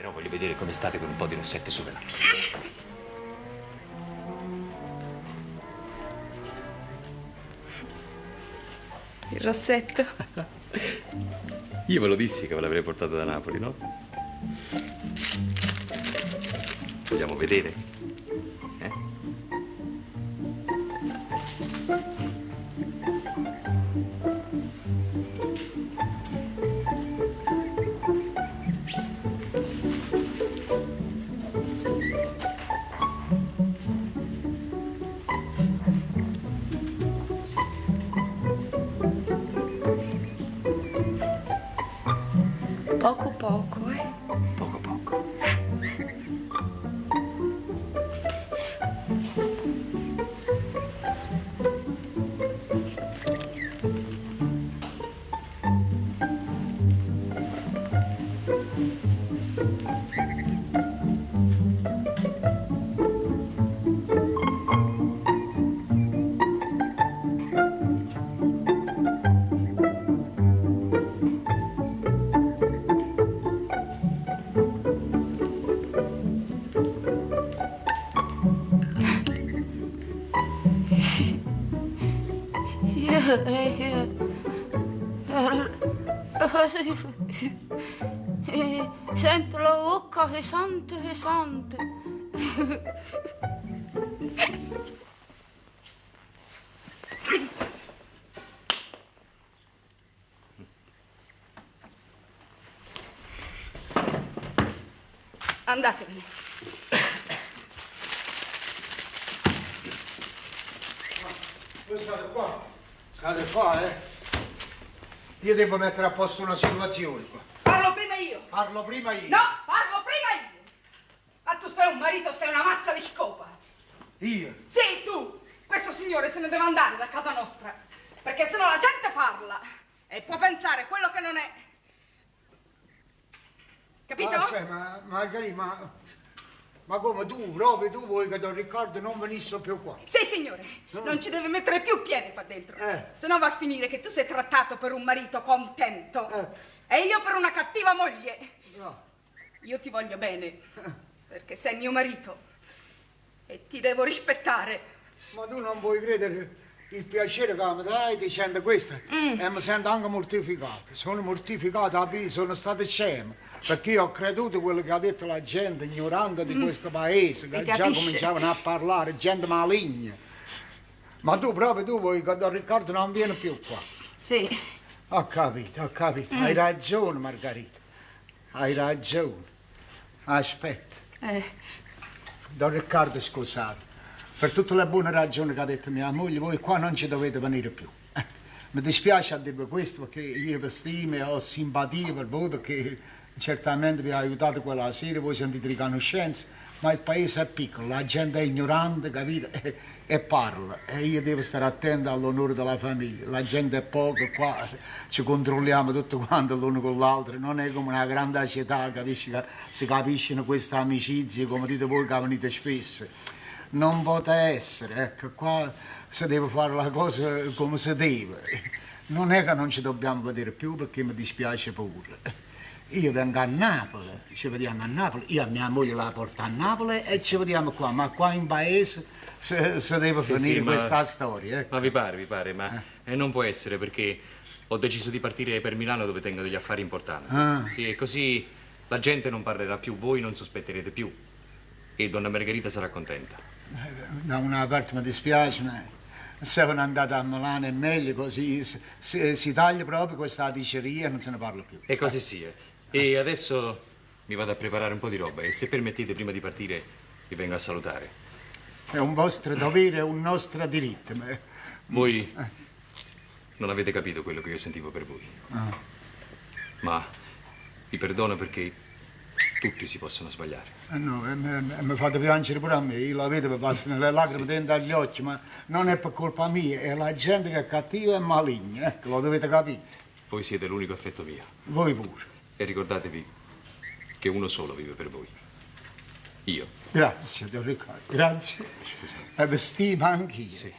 Però voglio vedere come state con un po' di rossetto sopra. Il rossetto. Io ve lo dissi che ve l'avrei portato da Napoli, no? Vogliamo vedere? Poco poco, Poco poco. Sento la bocca pesante, pesante. Andatevene. Voi state qua? State qua, eh? Io devo mettere a posto una situazione qua. Parlo prima io. Parlo prima io. No, parlo prima io. Ma tu sei un marito, sei una mazza di scopa. Io? Sì, tu. Questo signore se ne deve andare da casa nostra. Perché sennò la gente parla e può pensare quello che non è. Capito? Aspetta, ma Margherita, ma come proprio tu vuoi che Don Riccardo non venisse più qua? Sì, signore, non ci deve mettere più piedi qua dentro. Se no va a finire che tu sei trattato per un marito contento e io per una cattiva moglie. No. Io ti voglio bene, perché sei mio marito e ti devo rispettare. Ma tu non puoi credere il piacere che mi dai dicendo questo e mi sento anche mortificato. Sono mortificato, sono stato scemo, perché io ho creduto quello che ha detto la gente ignorante di questo paese, che già cominciavano a parlare, gente maligna. Ma tu vuoi che Don Riccardo non viene più qua? Sì. Ho capito. Hai ragione, Margherita. Hai ragione. Aspetta. Don Riccardo, scusate. Per tutte le buone ragioni che ha detto mia moglie, voi qua non ci dovete venire più. Mi dispiace a dirvi questo perché io vi stimo e ho simpatia per voi perché certamente vi ha aiutato quella sera, voi sentite riconoscenza, ma il paese è piccolo, la gente è ignorante, capite? E parla. E io devo stare attento all'onore della famiglia. La gente è poca, qua ci controlliamo tutto quanto l'uno con l'altro. Non è come una grande città, capisci? Che si capiscono queste amicizie, come dite voi che venite spesso. Non può essere, ecco, qua si deve fare la cosa come si deve. Non è che non ci dobbiamo vedere più perché mi dispiace pure. Io vengo a Napoli, ci vediamo a Napoli, io a mia moglie la porto a Napoli e ci vediamo qua, ma qua in paese si deve finire questa storia. Ecco. Ma vi pare, ma non può essere perché ho deciso di partire per Milano dove tengo degli affari importanti. Sì, e così la gente non parlerà più, voi non sospetterete più e donna Margherita sarà contenta. Da una parte mi dispiace, ma se sono andato a Milano è meglio, così si taglia proprio questa diceria e non se ne parla più. E così sia. E adesso mi vado a preparare un po' di roba e se permettete prima di partire vi vengo a salutare. È un vostro dovere, è un nostro diritto. Voi non avete capito quello che io sentivo per voi. Ma vi perdono perché tutti si possono sbagliare. No, mi fate piangere pure a me, io la vedo, mi passano le lacrime dentro agli occhi, ma non è per colpa mia, è la gente che è cattiva e maligna, ecco, lo dovete capire. Voi siete l'unico affetto mio. Voi pure. E ricordatevi che uno solo vive per voi. Io. Grazie, Don Riccardo, grazie. E vi stimo anch'io. Sì,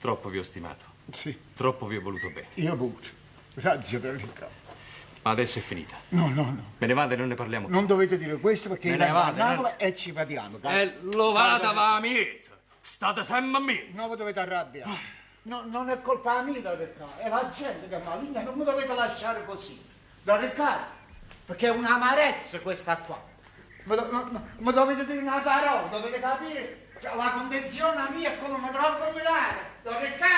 troppo vi ho stimato. Sì. Troppo vi ho voluto bene. Io pure. Grazie, Don Riccardo. Ma adesso è finita. No, no, no. Me ne vado e non ne parliamo più. Non dovete dire questo perché Me io ne vengo a vado, Napoli e ci vediamo. Lo vada va miezza. State sempre a mezzo. Non vi dovete arrabbiare. No, non è colpa mia, Don Riccardo, è la gente che è maligna, non mi dovete lasciare così. Don Riccardo, perché è un'amarezza questa qua. Mi dovete dire una parola, dovete capire che la condizione mia è come mi trovo a Milano. Don Riccardo!